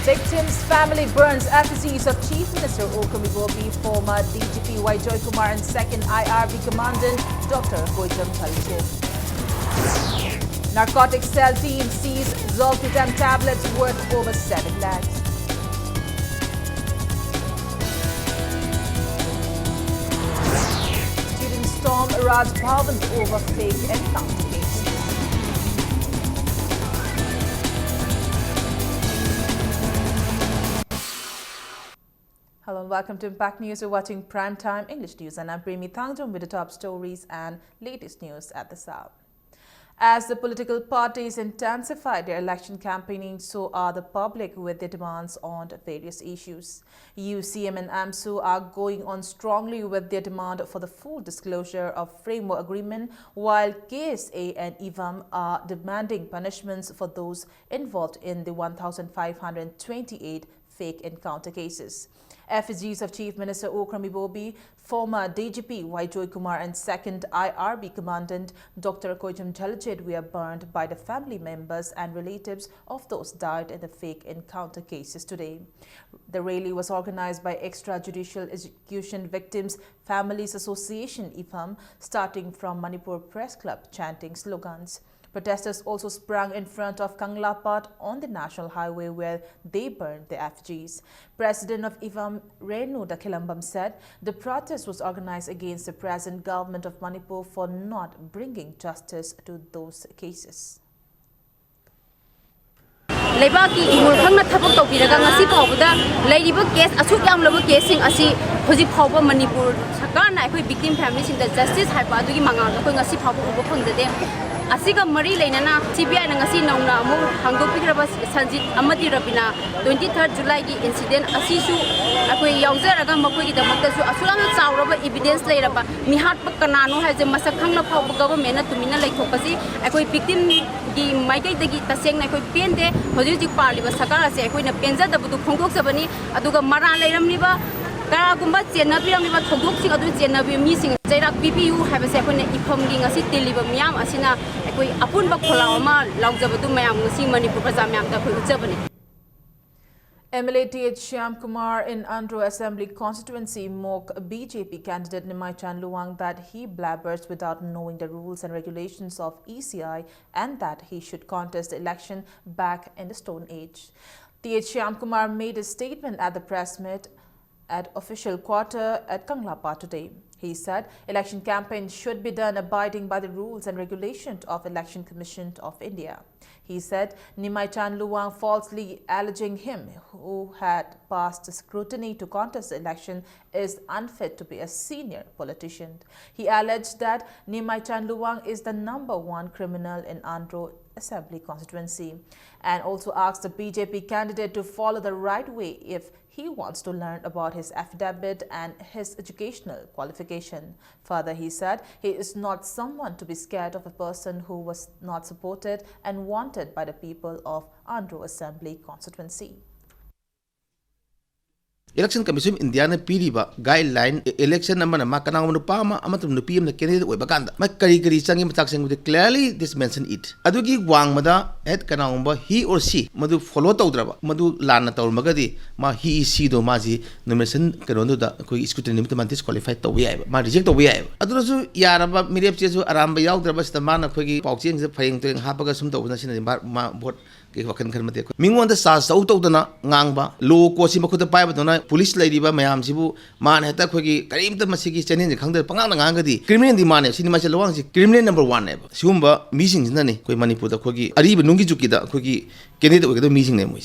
Victims' family burns effigies of Chief Minister Okami Bobi, former DGP Joy Kumar and second IRB Commandant Dr. Koitam Khalche. Narcotics cell team sees zolpidem tablets worth over 7 lakhs. Students storm Raj Bhavan over fake encounter cases. Hello and welcome to Impact News. You're watching Primetime English News and I'm Premi Thangjom with the top stories and latest news at the South. As the political parties intensify their election campaigning, so are the public with their demands on various issues. UCM and AMSU are going on strongly with their demand for the full disclosure of framework agreement, while KSA and IVAM are demanding punishments for those involved in the 1,528 fake encounter cases. Effigies of Chief Minister Okami Bobi, former DGP Joy Kumar and second IRB Commandant Dr. Koitam Khalche were burned by the family members and relatives of those died in the fake encounter cases today. The rally was organized by Extrajudicial Execution Victims Families Association (IFAM), starting from Manipur Press Club, chanting slogans. Protesters also sprang in front of Kanglapat on the National Highway where they burned the effigies. President of IVAM, Renu Dakilambam, said the protest was organized against the present government of Manipur for not bringing justice to those cases. Lebaki imul khangna thabak tawbiraga ngasi phawda leiriba case asuk yamlaba casing asi hoji phawba Manipur sakarna akhoi victim family sing the justice haipa adugi mangal akhoi ngasi phawba ubo phangdade asiga mari leinana CBI na ngasi nauna amu hangdopigraba Sanjit amadi Rabina 23rd July gi incident asisu akhoi yaujaraga makoi gi damakta su asulana chawraba evidence leiraba mihat pa kanano haje masak khangla phawba government na tumina leithokasi akhoi victim gi maikai dagi taseng na akhoi pende hoji parliba sakara se akhoi na penja dabudu khongdok sabani aduga mara leiramniba Karagumba Jenabiamiba Toduk adu Jenabi missing Zerak BPU have a second ifoming a city liver miam asina upon Bakolama, Lauzabatu Mayam, see money for Pazamiam that will Germany. MLA TH Shyam Kumar in Andhra Assembly constituency mock BJP candidate Nimai Chan Luang that he blabbers without knowing the rules and regulations of ECI and that he should contest the election back in the Stone Age. TH Shyam Kumar made a statement at the press meet at official quarter at Kanglapa today. He said election campaign should be done abiding by the rules and regulations of Election Commission of India. He said Nimai Chan Luang falsely alleging him, who had passed scrutiny to contest the election, is unfit to be a senior politician. He alleged that Nimai Chan Luang is the #1 criminal in Andhra Assembly constituency and also asked the BJP candidate to follow the right way if he wants to learn about his affidavit and his educational qualification. Further, he said he is not someone to be scared of a person who was not supported and wanted by the people of Andhra Assembly constituency. Election Commission India na piriba guideline election naman na makanang manupama amatum nupi am na candidate way baganda may kari changi matakseng with clearly this mention it adugi wang mada et kanang ba he or she madu follow tawdraba madu lana tawl magadi ma he she do maji nomination kanondo da koi scrutiny nimit man disqualified to wi ma reject to wi adusu yaraba mirep chesu aramba yawdraba sta mana khoi paucheng se phayeng teng hapaga sum to na sin ma vote wakan khan mate mingwon da sa sau to dana ngangba lo ko si makhuda pai badona police lairiba mayam sibu man heta khogi karimta masigi chenen je khangda pangang ngangadi criminal di mane sinima che lawang si criminal number 1 ne siumba meeting na ne koi Manipur da khogi ariba nungi juki da khogi candidate ogedo meeting ne moi.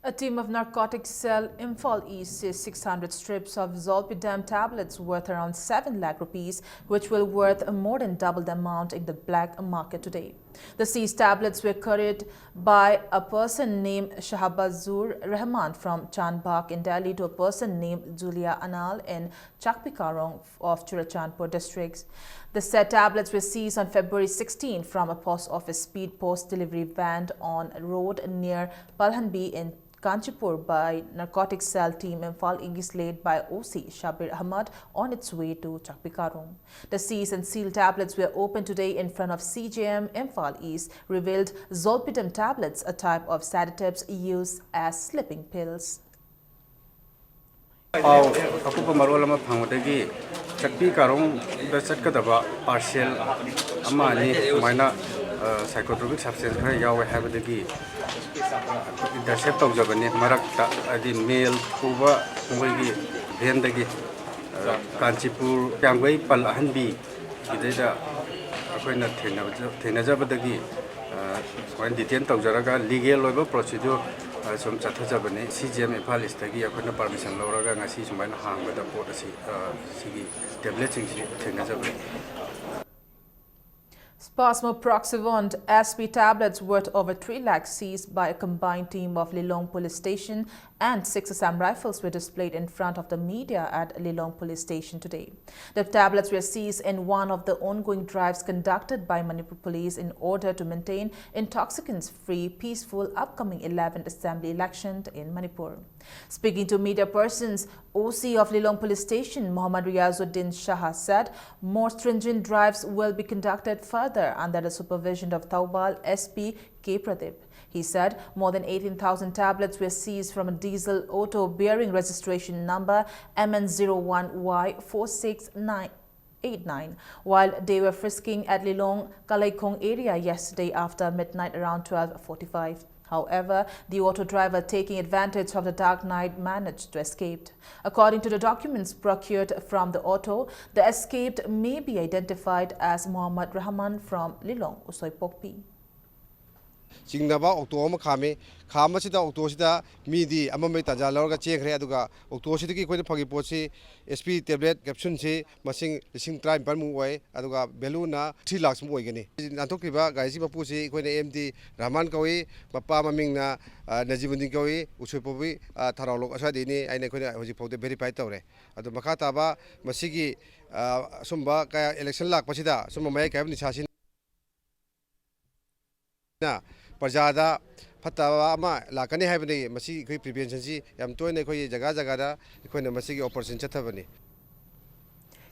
A team of narcotics cell Imphal East seized 600 strips of zolpidem tablets worth around 7 lakh rupees, which will worth more than double the amount in the black market today. The seized tablets were carried by a person named Shahabazur Rahman from Chandbagh in Delhi to a person named Julia Anal in Chakpikarong of Churachandpur districts. The said tablets were seized on February 16 from a post office speed post delivery van on a road near Palhanbi in Kanchipur by narcotics cell team Imphal East led by OC Shabir Ahmad on its way to Chakpikarong. The seize and seal tablets were opened today in front of CJM Imphal East, revealed zolpidem tablets, a type of sedatives used as sleeping pills. Akupa marolama phangudagi chakpi karong da chatkadaba parcel ama ani maina psychotropic substance khara yawe habadagi intercept tawjabani marakta adi mail kuba ngoi vendagi Kanchipur Kyangwei pal ahanbi ideda akoina thenajabadagi soin detain tawjaraga legal loiba procedure some chathajabane CGM Imphal East tagi akoina permission loraga ngasi sumaina hangbada port asi sigi tablet sing thenajabane. Spasmoproxivon SP tablets worth over 3 lakhs seized by a combined team of Lilong Police Station and 6 Assam rifles were displayed in front of the media at Lilong Police Station today. The tablets were seized in one of the ongoing drives conducted by Manipur Police in order to maintain intoxicants-free, peaceful upcoming 11th Assembly election in Manipur. Speaking to media persons, OC of Lilong Police Station, Muhammad Riazuddin Shah, said more stringent drives will be conducted further under the supervision of Taubal SP K. Pradeep. He said more than 18,000 tablets were seized from a diesel auto bearing registration number MN01Y46989 while they were frisking at Lilong Kalaikong area yesterday after midnight around 12:45. However, the auto driver, taking advantage of the dark night, managed to escape. According to the documents procured from the auto, the escaped may be identified as Muhammad Rahman from Lilong, Usoipokpi. Jingnaba October Kame, Kamasida Octosida, Midi, Amameta Jalorga Chekre Aduga, Octosidi Pagi Pochi, SP tablet, caption C, Masing, the Sing Tribe Palmuway, Aduga, Beluna, 3 lakhs Moigani. Natokiba, Gaisiba Pussy, when MD, Raman Kawi, Papa Mamina, Najibundin Kawi, Usupovi, Taralo Asadini, and Equina was the very Paitore. At the Makataba, Masigi, Sumba, election lak Pasida, some Maya Cabinet Sassin. Pajada Patama Lakani Havani, Masi prevention, Yam Toine Jagada, Equina Masigi operation Chatavani.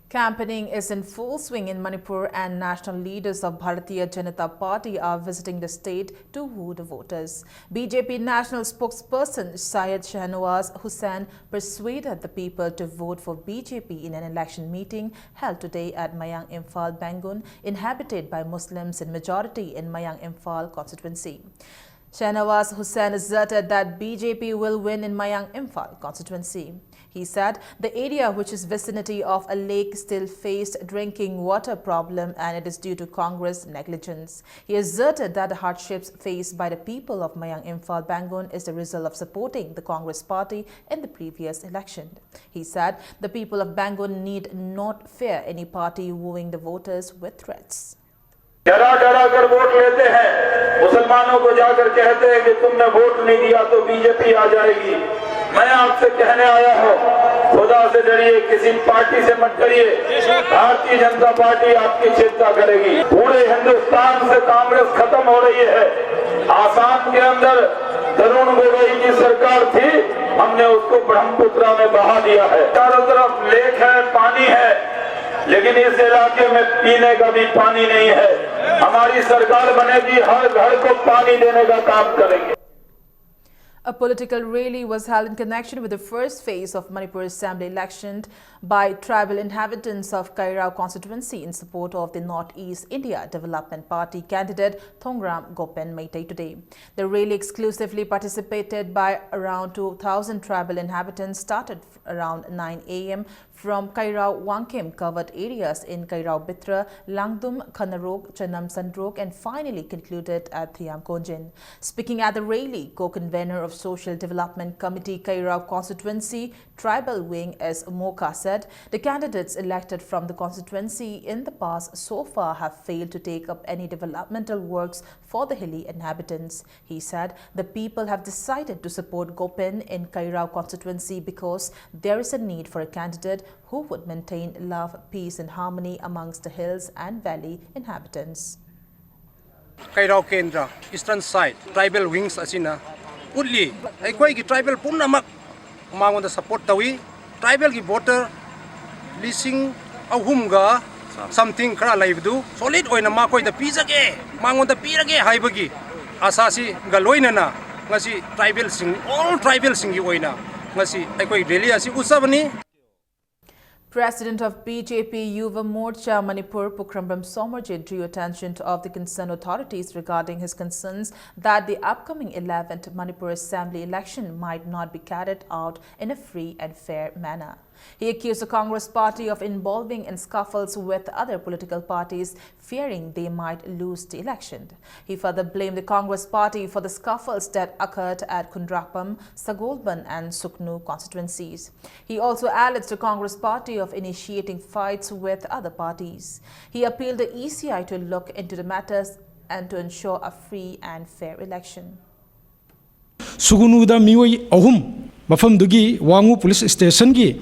Campaigning is in full swing in Manipur and national leaders of Bharatiya Janata Party are visiting the state to woo the voters. BJP national spokesperson Syed Shahnawaz Hussain persuaded the people to vote for BJP in an election meeting held today at Mayang Imphal Bangun, inhabited by Muslims in majority in Mayang Imphal constituency. Shahnawaz Hussain asserted that BJP will win in Mayang Imphal constituency. He said the area, which is vicinity of a lake, still faced drinking water problem and it is due to Congress negligence. He asserted that the hardships faced by the people of Mayang Imphal Bangun is the result of supporting the Congress party in the previous election. He said the people of Bangun need not fear any party wooing the voters with threats. डरा डरा कर vote लेते हैं, मुसलमानों को जाकर कहते हैं कि तुमने वोट नहीं दिया तो बीजेपी आ जाएगी। मैं आपसे कहने आया हूं, खुदा से डरिए, किसी पार्टी से मत डरिए। भारतीय जनता पार्टी आपकी चिंता करेगी। पूरे हिंदुस्तान से कांग्रेस खत्म हो रही है। आसाम के अंदर तरुण गोगोई की सरकार थी, हमने उसको ब्रह्मपुत्रा में बहा दिया है। चारों तरफ लेक है, पानी है, लेकिन इस इलाके में पीने का भी पानी नहीं है। हमारी सरकार बनेगी, हर घर को पानी देने का काम करेंगे। A political rally was held in connection with the first phase of Manipur Assembly election by tribal inhabitants of Kairao constituency in support of the Northeast India Development Party candidate Thongram Gopen Maitai today. The rally, exclusively participated by around 2,000 tribal inhabitants, started around 9 a.m. from Kairao Wangkem covered areas in Kairao Bitra, Langdum, Khanarok, Chanam Sandrok and finally concluded at Thiam Konjin. Speaking at the rally, co-convener of Social Development Committee Kairao Constituency Tribal Wing S. Moka said the candidates elected from the constituency in the past so far have failed to take up any developmental works for the hilly inhabitants. He said the people have decided to support Gopen in Kairao constituency because there is a need for a candidate who would maintain love, peace and harmony amongst the hills and valley inhabitants. Kairao Kendra, eastern side, tribal wings asina, utli aikoi gi tribal punamak mangon da support tawi tribal gi voter lising ahumga something kra laibdu solid oina ma koi da pizage mangon da pirage haibagi asasi galoina na ngasi tribal sing all tribal sing gi oina ngasi aikoi rally asi usabani. President of BJP Yuva Morcha Manipur Pukrambam Somarjit drew attention of the concerned authorities regarding his concerns that the upcoming 11th Manipur Assembly election might not be carried out in a free and fair manner. He accused the Congress party of involving in scuffles with other political parties, fearing they might lose the election. He further blamed the Congress party for the scuffles that occurred at Kundrakpam, Sagolban and Suknu constituencies. He also alleged the Congress party of initiating fights with other parties. He appealed the ECI to look into the matters and to ensure a free and fair election. Sugunuda miwai ahum mafam dugi wangu police station gi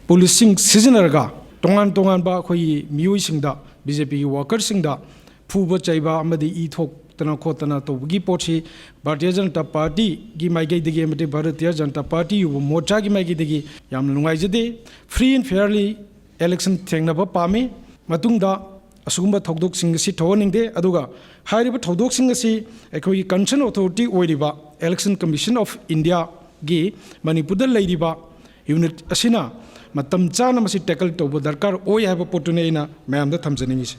policing seasonarga tongan ba khoi miwai singda BJP workers singda phuba chaiba amadi I thok tana khotana tobugi pochi Bharatiya Janata Party gi maigai digi amate Bharatiya Janata Party Yuva Morcha gi maigai digi yam lungai jade free and fairly election thengnaba pami matungda asugumba thodok sing si thoningde aduga hairiba thodok sing si ekhoi concern authority oiriba Election Commission of India gi Manipur da leiriba unit asina matam chana masi tackle tobo darkar oi haba potune ina mayam da thamjaningi.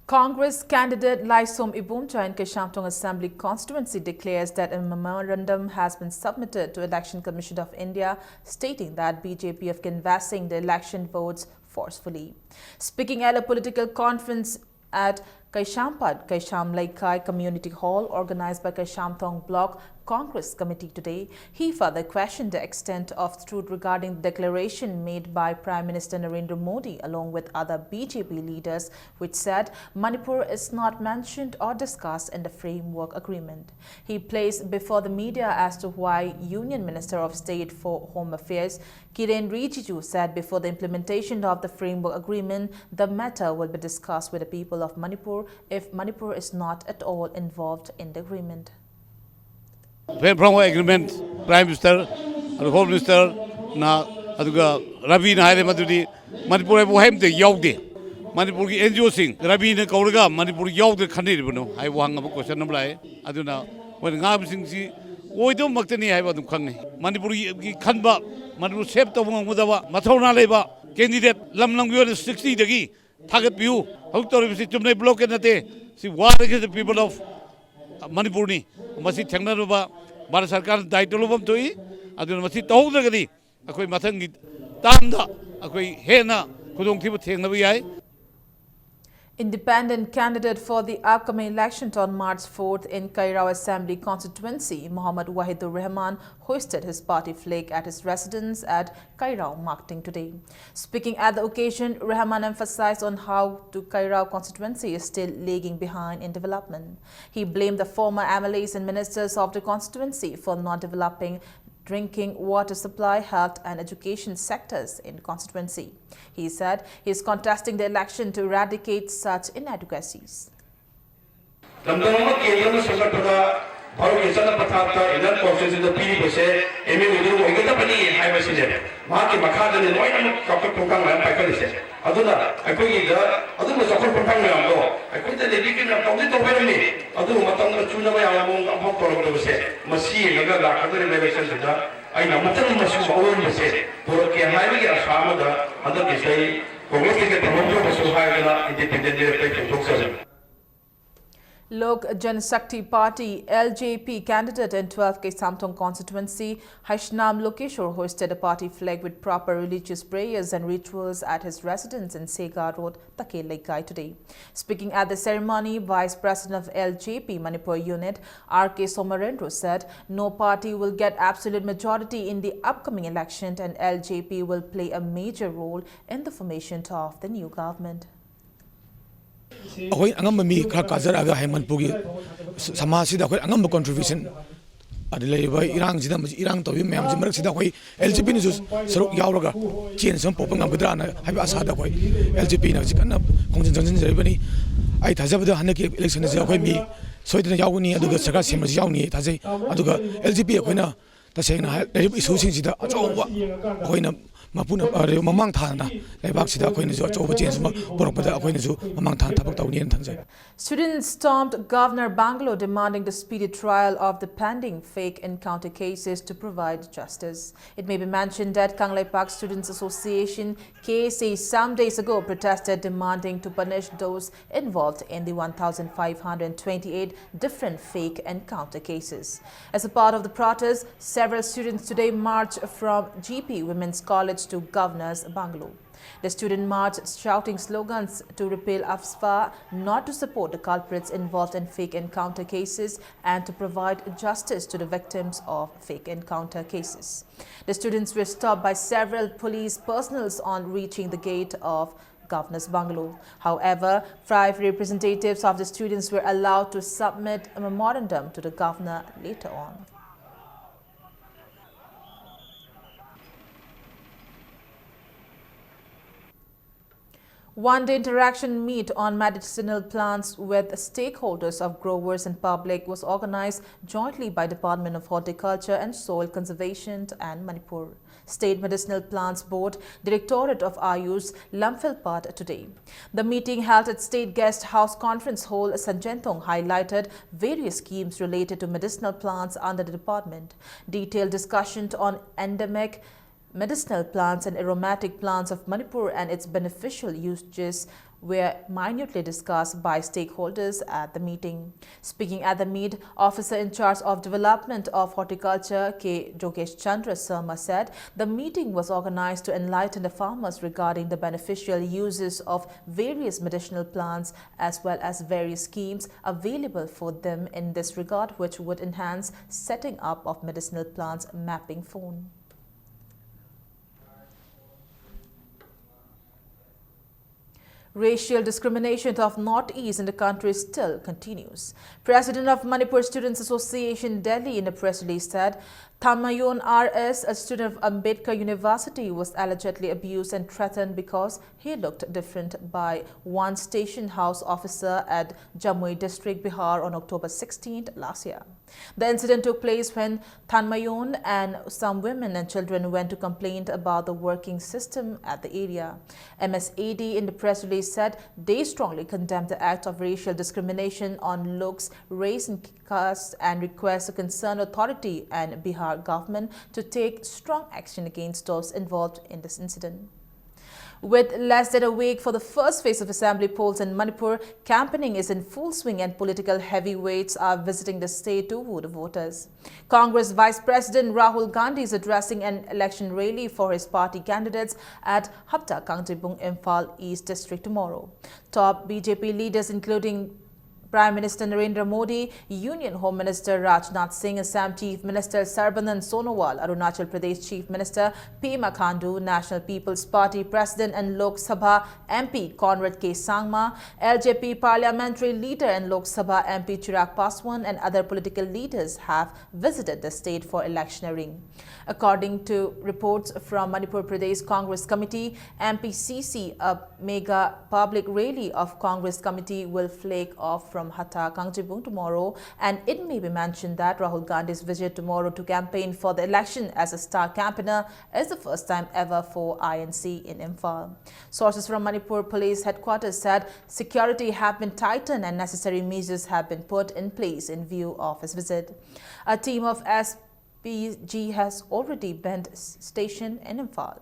Congress candidate Laisom Ibumcha in Keshamtong Assembly constituency declares that a memorandum has been submitted to Election Commission of India stating that BJP of canvassing the election votes forcefully. Speaking at a political conference at Kaishampad, Kaisham Laikai Community Hall organized by Kaishamthong Block Congress Committee today, he further questioned the extent of truth regarding the declaration made by Prime Minister Narendra Modi along with other BJP leaders, which said Manipur is not mentioned or discussed in the framework agreement. He placed before the media as to why Union Minister of State for Home Affairs Kiren Rijiju said before the implementation of the framework agreement, the matter will be discussed with the people of Manipur if Manipur is not at all involved in the agreement. Framework agreement, Prime Minister, Home Minister, na aduga Ravi na haile madudi Manipur bu haim te yaude Manipur ki NGO sing Ravi na kauraga Manipur yaude khani ribono hai wang ab question nam lai aduna wen ngam sing si oidom maktani hai ba dum khangni Manipur ki khanba Manipur save to bang mudawa mathona leba candidate lam lang yo 60 dagi thagat piu hok to si chumne block na te si war against the people of Manipur ni masi thengna ruba Bharat Sarkar daitlo lobam toi aduna masi tawdragani akoi mathangi tamda akoi hena khudong thibu thengna bi yai. Independent candidate for the upcoming elections on March 4th in Kairao Assembly constituency, Muhammad Wahidur Rahman hoisted his party flag at his residence at Kairao Marketing today. Speaking at the occasion, Rahman emphasized on how the Kairao constituency is still lagging behind in development. He blamed the former MLAs and ministers of the constituency for not developing drinking water supply, health and education sectors in the constituency. He said he is contesting the election to eradicate such inadequacies. Lok Janshakti Party LJP candidate in 12th Samtong constituency, Haishnam Lokeshwar hoisted a party flag with proper religious prayers and rituals at his residence in Sega Road, Takelaikai today. Speaking at the ceremony, Vice President of LJP Manipur unit R.K. Somarendra said no party will get absolute majority in the upcoming election and LJP will play a major role in the formation of the new government. Ahoy angam mi kha kazaraga Haiman Pugi Samasida angam contribution adilay by Irang Zidam Irang to him Mamjimar Sida LGP News Sorok Yauraga Chin some popang of Gudrana have Asada LGP Nazikana Conjunction Germany I Tazab the Hanaki election is me soidana yawni aduga sarkar semas yawni thajai aduga LGP akoina tasengna leib isu singsida achowa akoina mapuna mamang thana leibak sida akoina jo achowa change ma porokpada akoina jo mamang thana thabak tawni an thangjai. Students stormed Governor Bangalore demanding the speedy trial of the pending fake encounter cases to provide justice. It may be mentioned that Kanglai Park Students Association KSA some days ago protested demanding to punish those involved in the 1,528 different fake encounter cases. As a part of the protest, several students today marched from GP Women's College to Governor's Bangalore. The student marched shouting slogans to repeal AFSPA, not to support the culprits involved in fake encounter cases and to provide justice to the victims of fake encounter cases. The students were stopped by several police personnel on reaching the gate of Governor's Bungalow. However, 5 representatives of the students were allowed to submit a memorandum to the governor later on. One-day interaction meet on medicinal plants with stakeholders of growers and public was organized jointly by Department of Horticulture and Soil Conservation and Manipur State Medicinal Plants Board, Directorate of Ayush, Lamphilpat today. The meeting held at State Guest House Conference Hall, Sanjentong, highlighted various schemes related to medicinal plants under the department. Detailed discussion on endemic medicinal plants and aromatic plants of Manipur and its beneficial usages were minutely discussed by stakeholders at the meeting. Speaking at the meet, Officer in charge of Development of Horticulture K. Jogesh Chandra Sarma said the meeting was organized to enlighten the farmers regarding the beneficial uses of various medicinal plants as well as various schemes available for them in this regard, which would enhance setting up of medicinal plants mapping phone. Racial discrimination of Northeast in the country still continues. President of Manipur Students Association Delhi in a press release said Tamayon R.S., a student of Ambedkar University, was allegedly abused and threatened because he looked different by one station house officer at Jamui district, Bihar on October 16th last year. The incident took place when Tanmayon and some women and children went to complain about the working system at the area. MSAD in the press release said they strongly condemned the act of racial discrimination on looks, race and caste and request the concerned authority and Bihar government to take strong action against those involved in this incident. With less than a week for the first phase of assembly polls in Manipur, campaigning is in full swing and political heavyweights are visiting the state to woo the voters. Congress Vice President Rahul Gandhi is addressing an election rally for his party candidates at Hapta Kangjibung, Imphal East District tomorrow. Top BJP leaders including Prime Minister Narendra Modi, Union Home Minister Rajnath Singh, Assam Chief Minister Sarbanand Sonowal, Arunachal Pradesh Chief Minister Pema Khandu, National People's Party President and Lok Sabha MP Conrad K. Sangma, LJP Parliamentary Leader and Lok Sabha MP Chirag Paswan and other political leaders have visited the state for electioneering. According to reports from Manipur Pradesh Congress Committee, MPCC, a mega public rally of Congress Committee will flake off from Hata Kangjibung tomorrow, and it may be mentioned that Rahul Gandhi's visit tomorrow to campaign for the election as a star campaigner is the first time ever for INC in Imphal. Sources from Manipur Police Headquarters said security have been tightened and necessary measures have been put in place in view of his visit. A team of SPG has already been stationed in Imphal.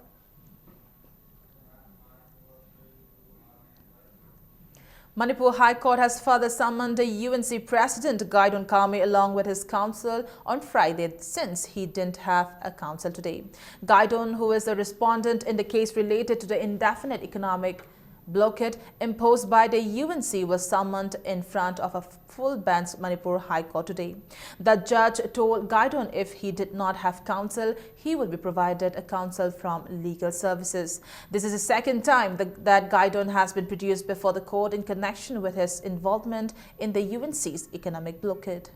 Manipur High Court has further summoned the UNC President Gaidon Kame along with his counsel on Friday since he didn't have a counsel today. Gaidon, who is a respondent in the case related to the indefinite economic blockade imposed by the UNC, was summoned in front of a full bench Manipur High Court today. The judge told Gaidon if he did not have counsel, he will be provided a counsel from legal services. This is the second time that Gaidon has been produced before the court in connection with his involvement in the UNC's economic blockade.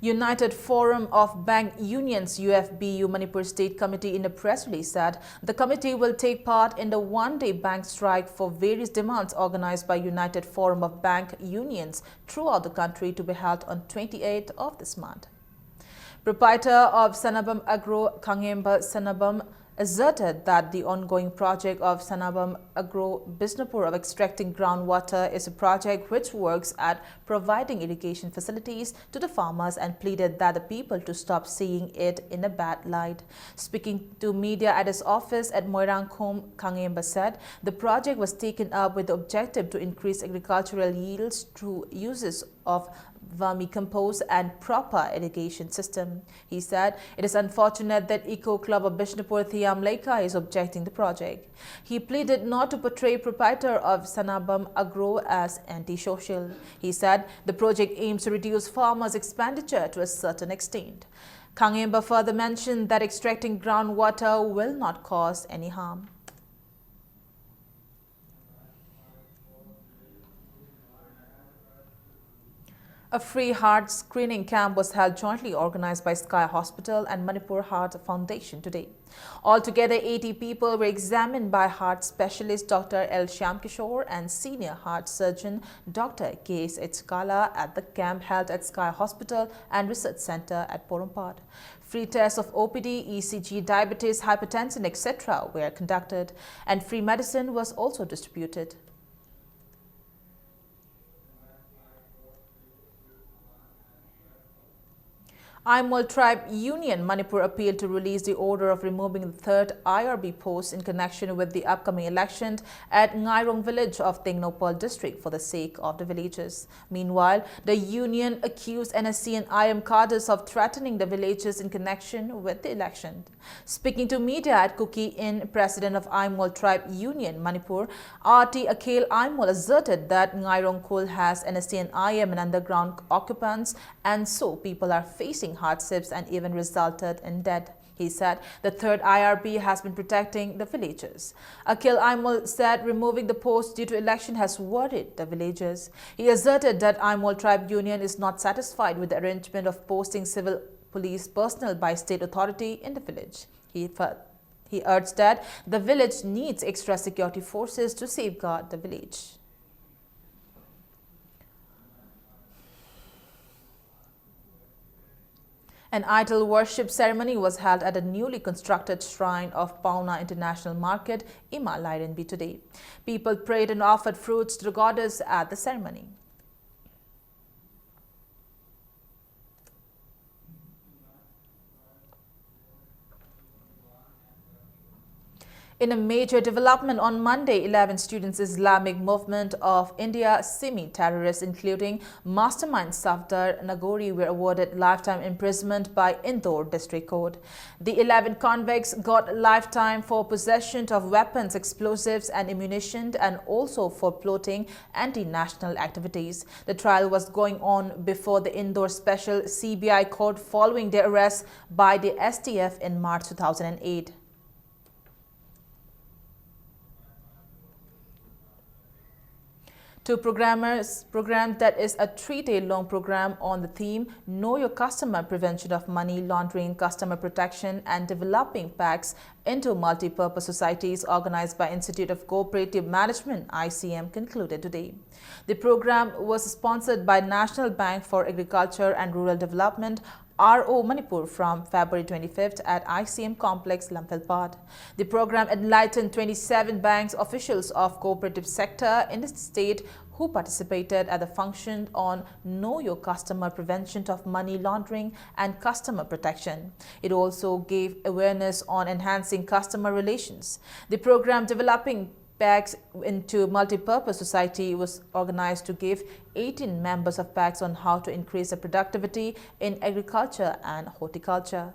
United Forum of Bank Unions UFBU Manipur State Committee in a press release said the committee will take part in the one-day bank strike for various demands organized by United Forum of Bank Unions throughout the country to be held on 28th of this month. Proprietor of Sanabam Agro, Kangemba Sanabam, asserted that the ongoing project of Sanabam Agro Bisnapur of extracting groundwater is a project which works at providing irrigation facilities to the farmers and pleaded that the people to stop seeing it in a bad light. Speaking to media at his office at Moirangkhom, Kangemba said the project was taken up with the objective to increase agricultural yields through uses of vermicompost and proper irrigation system. He said it is unfortunate that Eco Club of Bishnapur Thiam Leika is objecting the project. He pleaded not to portray proprietor of Sanabam Agro as anti-social. He said the project aims to reduce farmers' expenditure to a certain extent. Kangemba further mentioned that extracting groundwater will not cause any harm. A free heart screening camp was held jointly organized by Sky Hospital and Manipur Heart Foundation today. Altogether, 80 people were examined by heart specialist Dr. L. Shyamkishore and senior heart surgeon Dr. K.S. Kala at the camp held at Sky Hospital and Research Center at Porumpad. Free tests of OPD, ECG, diabetes, hypertension, etc. were conducted, and free medicine was also distributed. Aimol Tribe Union Manipur appealed to release the order of removing the third IRB post in connection with the upcoming election at Ngairong village of Tengnopal district for the sake of the villagers. Meanwhile, the union accused NSC and IM cadres of threatening the villagers in connection with the election. Speaking to media at Kuki Inn, President of Aimol Tribe Union Manipur, RT Akhil Aimol asserted that Ngairong Kul has NSC and IM and underground occupants, and so people are facing hardships and even resulted in death. He said the third IRB has been protecting the villagers. Akhil Aimol said removing the post due to election has worried the villagers. He asserted that Aimol Tribe Union is not satisfied with the arrangement of posting civil police personnel by state authority in the village. He urged that the village needs extra security forces to safeguard the village. An idol worship ceremony was held at a newly constructed shrine of Pauna International Market, Ima Lairenby today. People prayed and offered fruits to the goddess at the ceremony. In a major development on Monday, 11 students Islamic Movement of India semi-terrorists, including mastermind Safdar Nagori, were awarded lifetime imprisonment by Indore District Court. The 11 convicts got lifetime for possession of weapons, explosives and ammunition, and also for plotting anti-national activities. The trial was going on before the Indore Special CBI Court following their arrest by the STF in March 2008. Two programmers program that is a 3-day long program on the theme Know Your Customer, Prevention of Money Laundering, Customer Protection and Developing Pacts into Multi-Purpose Societies organized by Institute of Cooperative Management ICM concluded today. The program was sponsored by National Bank for Agriculture and Rural Development RO Manipur from February 25th at ICM Complex, Lamphilpad. The program enlightened 27 banks officials of cooperative sector in the state who participated at the function on Know Your Customer, Prevention of Money Laundering and Customer Protection. It also gave awareness on enhancing customer relations. The program developing PACs into Multi-Purpose Society was organized to give 18 members of PACs on how to increase the productivity in agriculture and horticulture.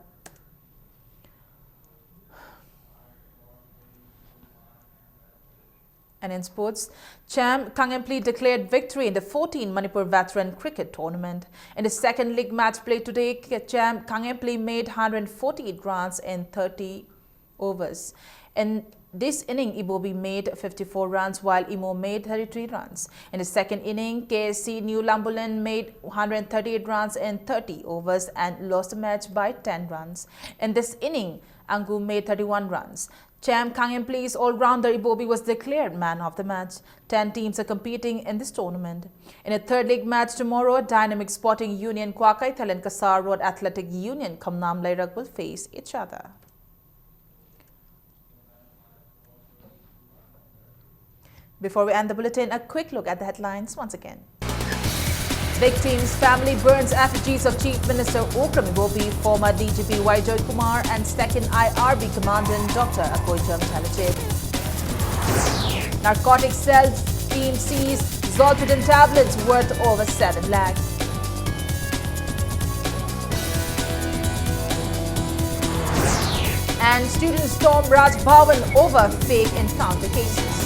And in sports, Cham Kangemplei declared victory in the 14 Manipur Veteran Cricket Tournament. In the second league match played today, Cham Kangemplei made 148 runs in 30 overs. In this inning, Ibobi made 54 runs while Imo made 33 runs. In the second inning, KSC New Lambulan made 138 runs in 30 overs and lost the match by 10 runs. In this inning, Angu made 31 runs. Champ Kangenple's all-rounder Ibobi was declared man of the match. 10 teams are competing in this tournament. In a third league match tomorrow, Dynamic Sporting Union Kwakaital and Kasar Road Athletic Union Kamnam Lairak will face each other. Before we end the bulletin, a quick look at the headlines once again. Victims' family burns effigies of Chief Minister Okram Ibobi, former DGP Joy Kumar and second IRB Commandant Dr. Akoijam Talachib. Narcotic cell team seized Zolpidem tablets worth over 7 lakhs. And students storm Raj Bhavan over fake encounter cases.